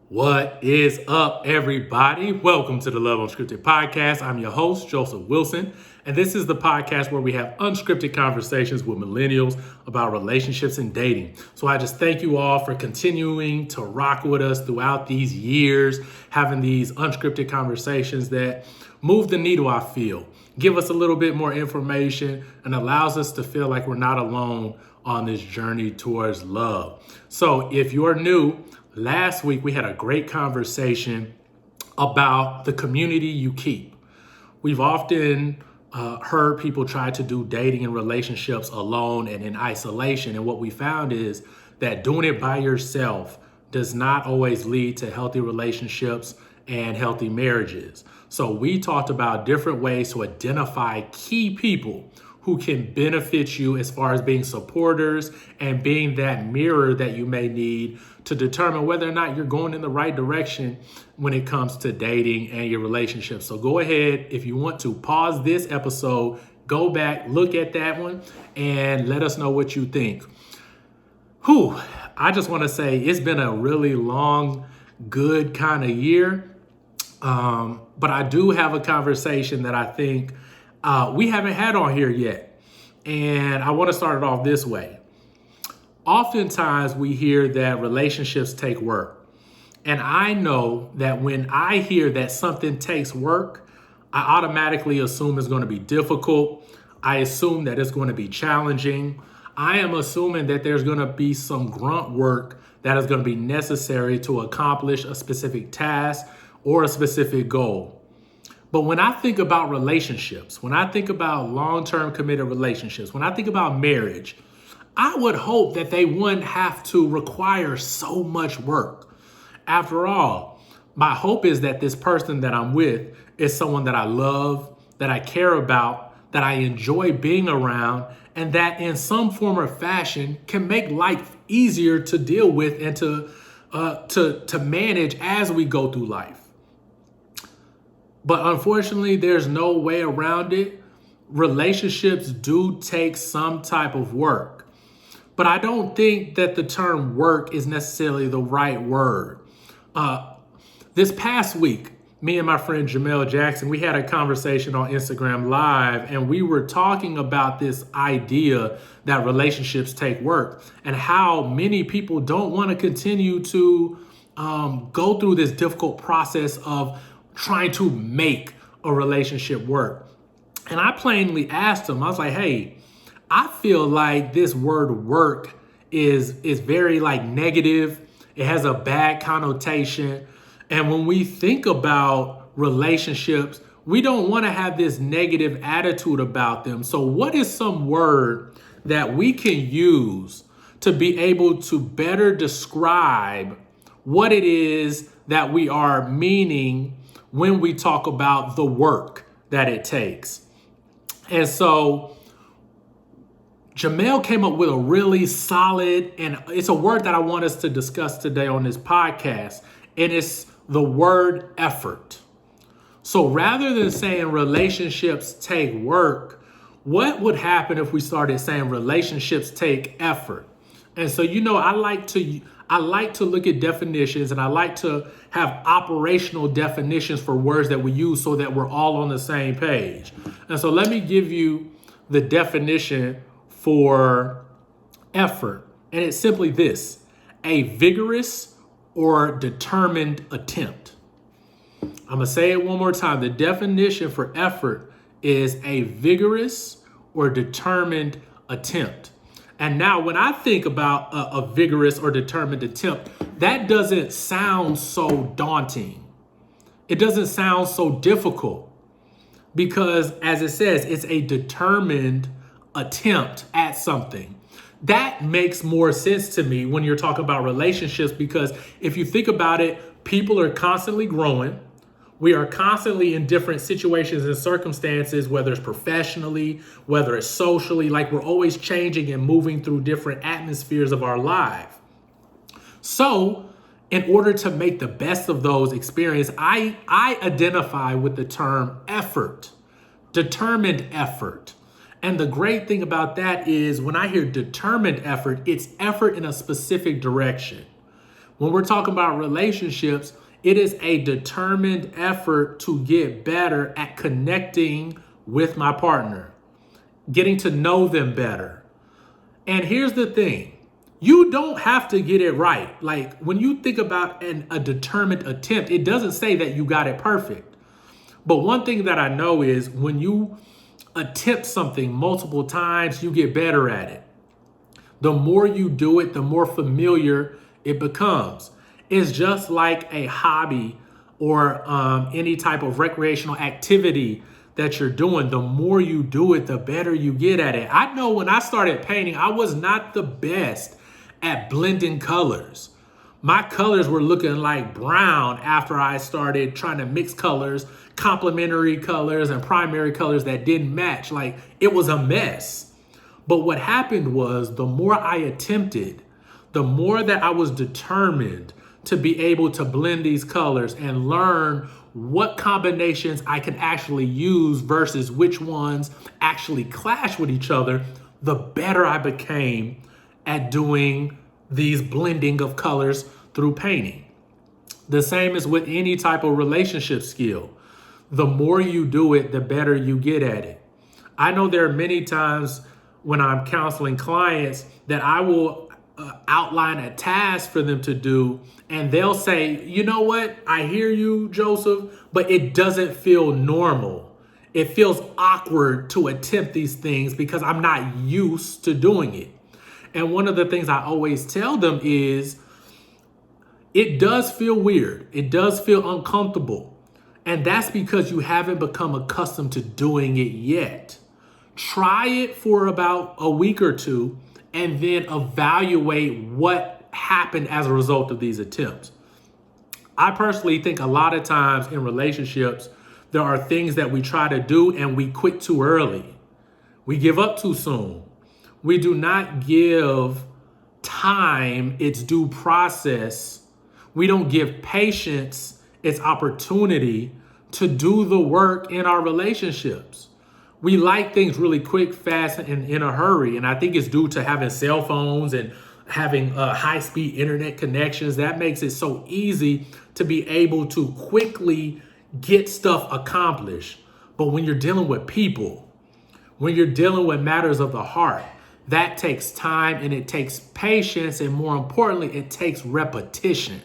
What is up, everybody? Welcome to the Love Unscripted podcast. I'm your host, Joseph Wilson, and this is the podcast where we have unscripted conversations with millennials about relationships and dating. So I just thank you all for continuing to rock with us throughout these years, having these unscripted conversations that move the needle, I feel, give us a little bit more information, and allows us to feel like we're not alone on this journey towards love. So if you're new, last week, we had a great conversation about the community you keep. We've often heard people try to do dating and relationships alone and in isolation. And what we found is that doing it by yourself does not always lead to healthy relationships and healthy marriages. So we talked about different ways to identify key people who can benefit you as far as being supporters and being that mirror that you may need to determine whether or not you're going in the right direction when it comes to dating and your relationship. So go ahead, if you want to pause this episode, go back, look at that one, and let us know what you think. I just want to say it's been a really long, good kind of year. But I do have a conversation that I think we haven't had on here yet. And I want to start it off this way. Oftentimes we hear that relationships take work. And I know that when I hear that something takes work, I automatically assume it's going to be difficult. I assume that it's going to be challenging. I am assuming that there's going to be some grunt work that is going to be necessary to accomplish a specific task or a specific goal. But when I think about relationships, when I think about long-term committed relationships, when I think about marriage, I would hope that they wouldn't have to require so much work. After all, my hope is that this person that I'm with is someone that I love, that I care about, that I enjoy being around, and that in some form or fashion can make life easier to deal with and to manage as we go through life. But unfortunately, there's no way around it. Relationships do take some type of work. But I don't think that the term work is necessarily the right word. This past week, me and my friend Jamel Jackson, we had a conversation on Instagram Live, and we were talking about this idea that relationships take work and how many people don't want to continue to go through this difficult process of trying to make a relationship work. And I plainly asked him, I was like, hey, I feel like this word work is very like negative. It has a bad connotation. And when we think about relationships, we don't want to have this negative attitude about them. So what is some word that we can use to be able to better describe what it is that we are meaning when we talk about the work that it takes? And so Jamel came up with a really solid, and it's a word that I want us to discuss today on this podcast, and it's the word effort. So rather than saying relationships take work, what would happen if we started saying relationships take effort? And so, I like to look at definitions, and I like to have operational definitions for words that we use so that we're all on the same page. And so let me give you the definition for effort. And it's simply this: a vigorous or determined attempt. I'm going to say it one more time. The definition for effort is a vigorous or determined attempt. And now when I think about a vigorous or determined attempt, that doesn't sound so daunting. It doesn't sound so difficult because, as it says, it's a determined attempt at something. That makes more sense to me when you're talking about relationships, because if you think about it, people are constantly growing. We are constantly in different situations and circumstances, whether it's professionally, whether it's socially, like we're always changing and moving through different atmospheres of our life. So in order to make the best of those experiences, I identify with the term effort, determined effort. And the great thing about that is when I hear determined effort, it's effort in a specific direction. When we're talking about relationships, it is a determined effort to get better at connecting with my partner, getting to know them better. And here's the thing. You don't have to get it right. Like when you think about a determined attempt, it doesn't say that you got it perfect. But one thing that I know is when you attempt something multiple times, you get better at it. The more you do it, the more familiar it becomes. It's just like a hobby or any type of recreational activity that you're doing. The more you do it, the better you get at it. I know when I started painting, I was not the best at blending colors. My colors were looking like brown after I started trying to mix colors, complementary colors and primary colors that didn't match. Like it was a mess. But what happened was the more I attempted, the more that I was determined to be able to blend these colors and learn what combinations I can actually use versus which ones actually clash with each other, the better I became at doing these blending of colors through painting. The same is with any type of relationship skill. The more you do it, the better you get at it. I know there are many times when I'm counseling clients that I will outline a task for them to do, and they'll say, you know what, I hear you, Joseph, but it doesn't feel normal. It feels awkward to attempt these things because I'm not used to doing it. And one of the things I always tell them is, it does feel weird. It does feel uncomfortable. And that's because you haven't become accustomed to doing it yet. Try it for about a week or two and then evaluate what happened as a result of these attempts. I personally think a lot of times in relationships, there are things that we try to do and we quit too early. We give up too soon. We do not give time its due process. We don't give patience its opportunity to do the work in our relationships. We like things really quick, fast, and in a hurry. And I think it's due to having cell phones and having high-speed internet connections. That makes it so easy to be able to quickly get stuff accomplished. But when you're dealing with people, when you're dealing with matters of the heart, that takes time and it takes patience. And more importantly, it takes repetition.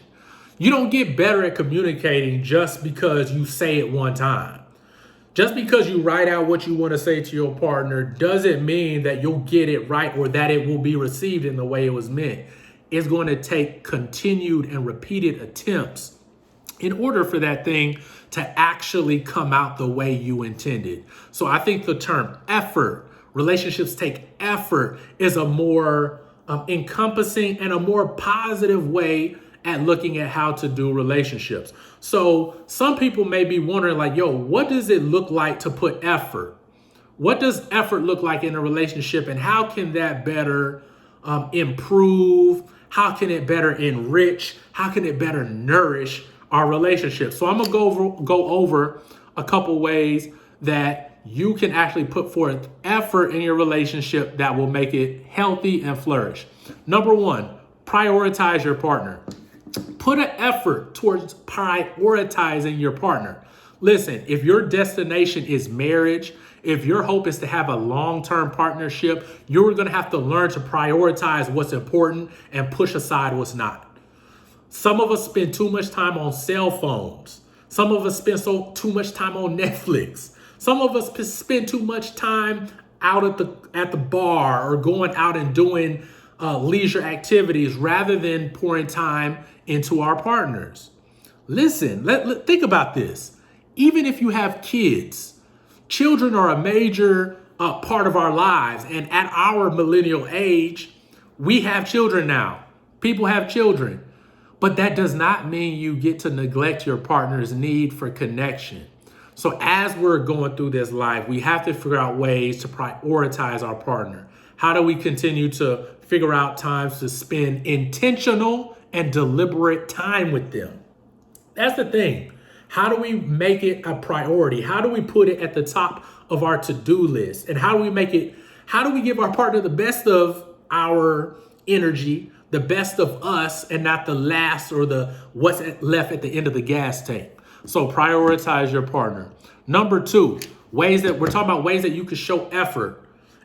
You don't get better at communicating just because you say it one time. Just because you write out what you want to say to your partner doesn't mean that you'll get it right or that it will be received in the way it was meant. It's going to take continued and repeated attempts in order for that thing to actually come out the way you intended. So I think the term effort, relationships take effort, is a more encompassing and a more positive way at looking at how to do relationships. So some people may be wondering like, yo, what does it look like to put effort? What does effort look like in a relationship, and how can that better improve? How can it better enrich? How can it better nourish our relationship? So I'm gonna go over a couple ways that you can actually put forth effort in your relationship that will make it healthy and flourish. Number one, prioritize your partner. Put an effort towards prioritizing your partner. Listen, if your destination is marriage, if your hope is to have a long-term partnership, you're going to have to learn to prioritize what's important and push aside what's not. Some of us spend too much time on cell phones. Some of us spend too much time on Netflix. Some of us spend too much time out at the bar or going out and doing leisure activities rather than pouring time into our partners. Listen, think about this. Even if you have kids, children are a major part of our lives. And at our millennial age, we have children now. People have children. But that does not mean you get to neglect your partner's need for connection. So as we're going through this life, we have to figure out ways to prioritize our partner. How do we continue to figure out times to spend intentional and deliberate time with them? That's the thing. How do we make it a priority? How do we put it at the top of our to-do list? And how do we give our partner the best of our energy, the best of us and not the last or the what's left at the end of the gas tank. So prioritize your partner. Number two, ways that we're talking about ways that you can show effort,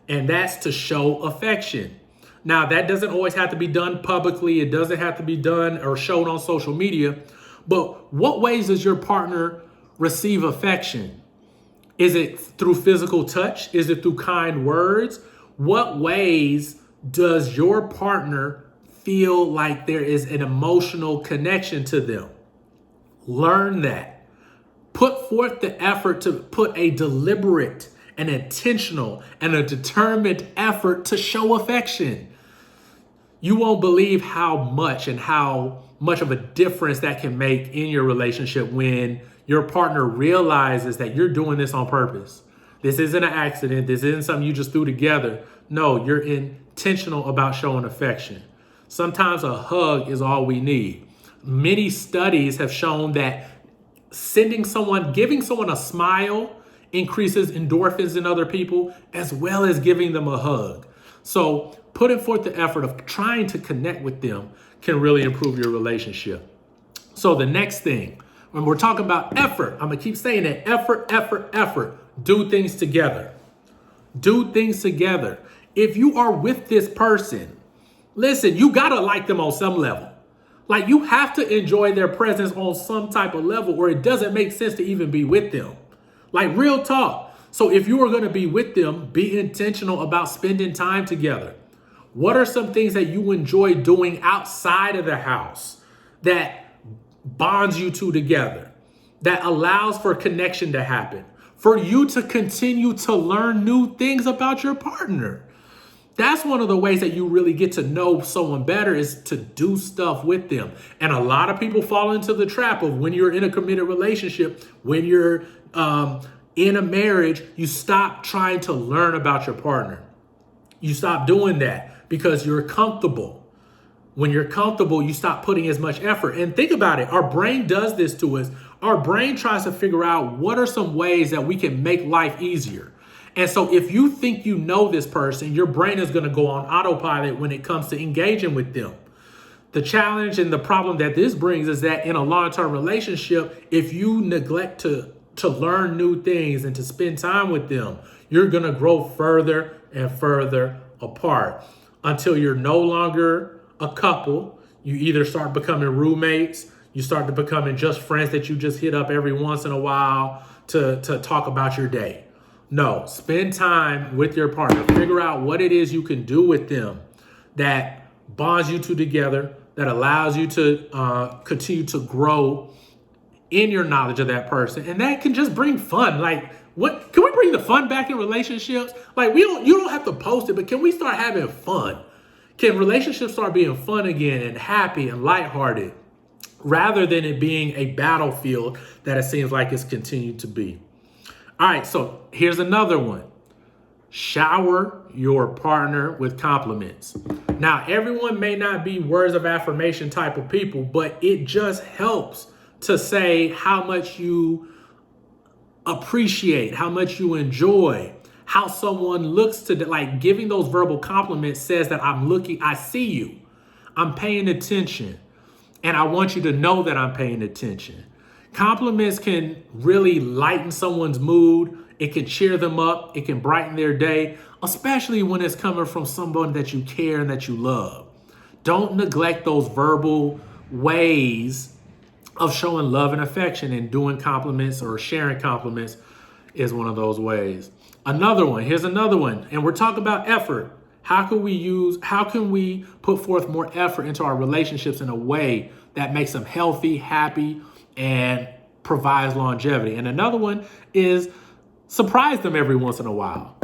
and that's to show affection. Now, that doesn't always have to be done publicly. It doesn't have to be done or shown on social media. But what ways does your partner receive affection? Is it through physical touch? Is it through kind words? What ways does your partner feel like there is an emotional connection to them? Learn that. Put forth the effort to put a deliberate and intentional and a determined effort to show affection. You won't believe how much of a difference that can make in your relationship when your partner realizes that you're doing this on purpose. This isn't an accident. This isn't something you just threw together. No, you're intentional about showing affection. Sometimes a hug is all we need. Many studies have shown that giving someone a smile increases endorphins in other people, as well as giving them a hug. So putting forth the effort of trying to connect with them can really improve your relationship. So the next thing, when we're talking about effort, I'm going to keep saying that effort. Do things together. Do things together. If you are with this person, listen, you got to like them on some level. Like, you have to enjoy their presence on some type of level, or it doesn't make sense to even be with them. Like, real talk. So if you are going to be with them, be intentional about spending time together. What are some things that you enjoy doing outside of the house that bonds you two together, that allows for connection to happen, for you to continue to learn new things about your partner? That's one of the ways that you really get to know someone better, is to do stuff with them. And a lot of people fall into the trap of, when you're in a committed relationship, when you're in a marriage, you stop trying to learn about your partner. You stop doing that because you're comfortable. When you're comfortable, you stop putting as much effort. And think about it. Our brain does this to us. Our brain tries to figure out what are some ways that we can make life easier. And so if you think you know this person, your brain is going to go on autopilot when it comes to engaging with them. The challenge and the problem that this brings is that in a long-term relationship, if you neglect to learn new things and to spend time with them, you're going to grow further and further apart until you're no longer a couple. You either start becoming roommates, you start to becoming just friends that you just hit up every once in a while to talk about your day. No, spend time with your partner. Figure out what it is you can do with them that bonds you two together, that allows you to continue to grow in your knowledge of that person. And that can just bring fun. Like, what can we bring the fun back in relationships? Like, you don't have to post it, but can we start having fun? Can relationships start being fun again and happy and lighthearted, rather than it being a battlefield that it seems like it's continued to be? All right, so here's another one. Shower your partner with compliments. Now, everyone may not be words of affirmation type of people, but it just helps to say how much you appreciate, how much you enjoy, how someone looks to, like, giving those verbal compliments says that I see you, I'm paying attention, and I want you to know that I'm paying attention. Compliments can really lighten someone's mood. It can cheer them up. It can brighten their day, especially when it's coming from someone that you care and that you love. Don't neglect those verbal ways of showing love and affection, and doing compliments or sharing compliments is one of those ways. Here's another one. And we're talking about effort. How can we put forth more effort into our relationships in a way that makes them healthy, happy, and provides longevity? And another one is surprise them every once in a while.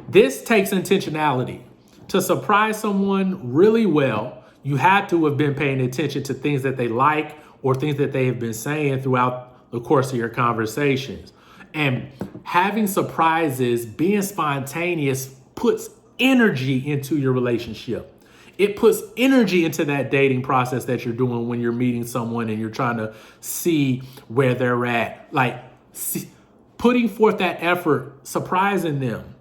This takes intentionality. To surprise someone really well, you have to have been paying attention to things that they like or things that they have been saying throughout the course of your conversations. And having surprises, being spontaneous, puts energy into your relationship. It puts energy into that dating process that you're doing when you're meeting someone and you're trying to see where they're at. Like, putting forth that effort, surprising them,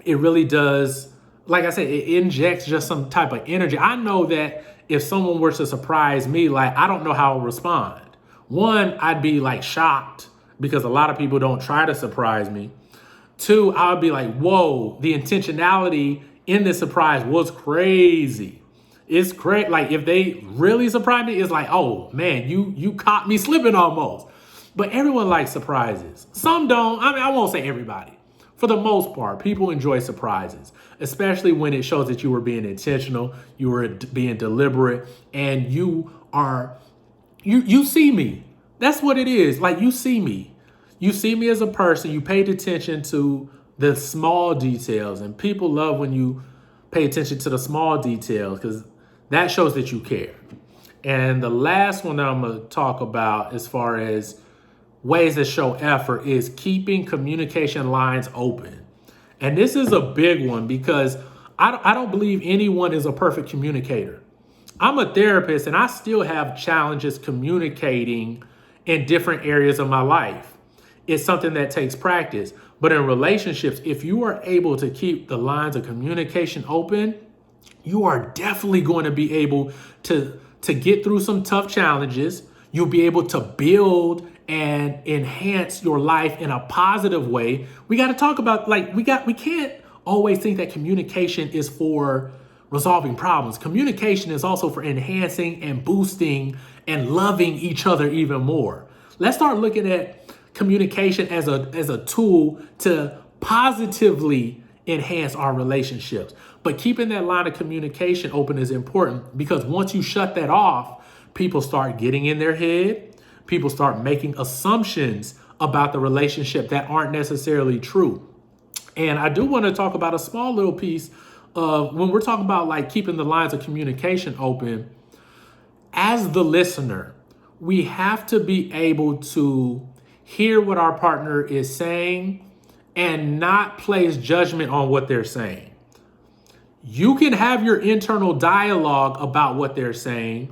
it really does like I said, it injects just some type of energy. I know that if someone were to surprise me, like, I don't know how I'll respond. One, I'd be like shocked because a lot of people don't try to surprise me. Two, I would be like, whoa, the intentionality in this surprise was crazy. It's crazy. Like, if they really surprise me, it's like, oh man, you caught me slipping almost. But everyone likes surprises. Some don't. I mean, I won't say everybody. For the most part, people enjoy surprises, especially when it shows that you were being intentional, you were being deliberate, and you see me. That's what it is. Like, you see me. You see me as a person. You paid attention to the small details, and people love when you pay attention to the small details because that shows that you care. And the last one that I'm going to talk about as far as ways that show effort is keeping communication lines open. And this is a big one because I don't believe anyone is a perfect communicator. I'm a therapist and I still have challenges communicating in different areas of my life. It's something that takes practice. But in relationships, if you are able to keep the lines of communication open, you are definitely going to be able to get through some tough challenges. You'll be able to build and enhance your life in a positive way. We got to talk about, like, we can't always think that communication is for resolving problems. Communication is also for enhancing and boosting and loving each other even more. Let's start looking at communication as a tool to positively enhance our relationships. But keeping that line of communication open is important because once you shut that off, people start getting in their head. People start making assumptions about the relationship that aren't necessarily true. And I do want to talk about a small little piece of when we're talking about like keeping the lines of communication open. As the listener, we have to be able to hear what our partner is saying and not place judgment on what they're saying. You can have your internal dialogue about what they're saying,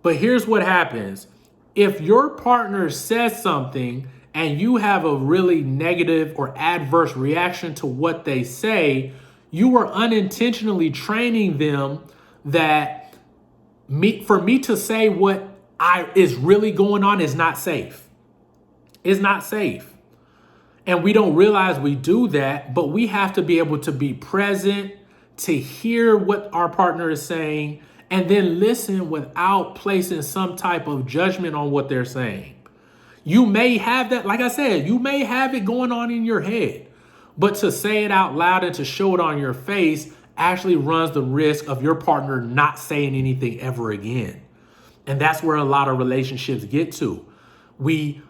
but here's what happens. If your partner says something and you have a really negative or adverse reaction to what they say, you are unintentionally training them that for me to say what is really going on is not safe. It's not safe. And we don't realize we do that, but we have to be able to be present, to hear what our partner is saying, and then listen without placing some type of judgment on what they're saying. You may have that, like I said, you may have it going on in your head, but to say it out loud and to show it on your face actually runs the risk of your partner not saying anything ever again. And that's where a lot of relationships get to. We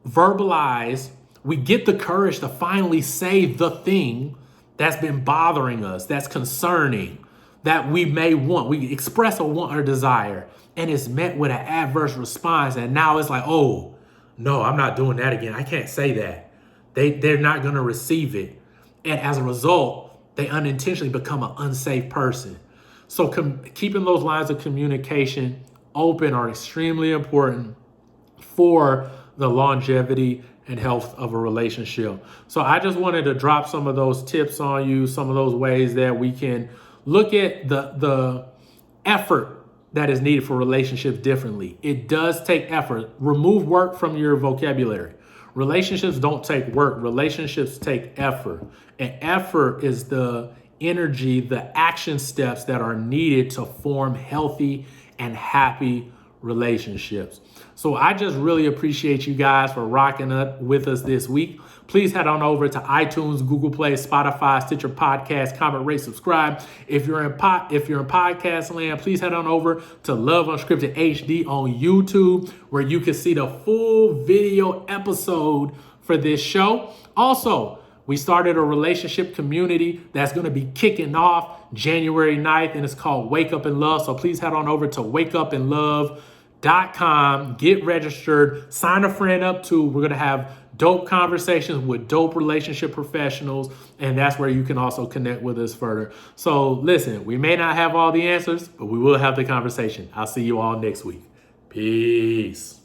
verbalize, we get the courage to finally say the thing that's been bothering us, that's concerning, that we may want. We express a want or desire, and it's met with an adverse response. And now it's like, oh, no, I'm not doing that again. I can't say that. They're not going to receive it. And as a result, they unintentionally become an unsafe person. So keeping those lines of communication open are extremely important for the longevity and health of a relationship. So I just wanted to drop some of those tips on you, some of those ways that we can look at the effort that is needed for relationships differently. It does take effort. Remove work from your vocabulary. Relationships don't take work. Relationships take effort. And effort is the energy, the action steps that are needed to form healthy and happy relationships. So I just really appreciate you guys for rocking up with us this week. Please head on over to iTunes, Google Play, Spotify, Stitcher Podcast, comment, rate, subscribe. If you're in podcast land, please head on over to Love Unscripted HD on YouTube, where you can see the full video episode for this show. Also, we started a relationship community that's going to be kicking off January 9th, and it's called Wake Up and Love. So please head on over to WakeUpAnLove.com, get registered, sign a friend up too. We're going to have dope conversations with dope relationship professionals, and that's where you can also connect with us further. So listen, we may not have all the answers, but we will have the conversation. I'll see you all next week. Peace.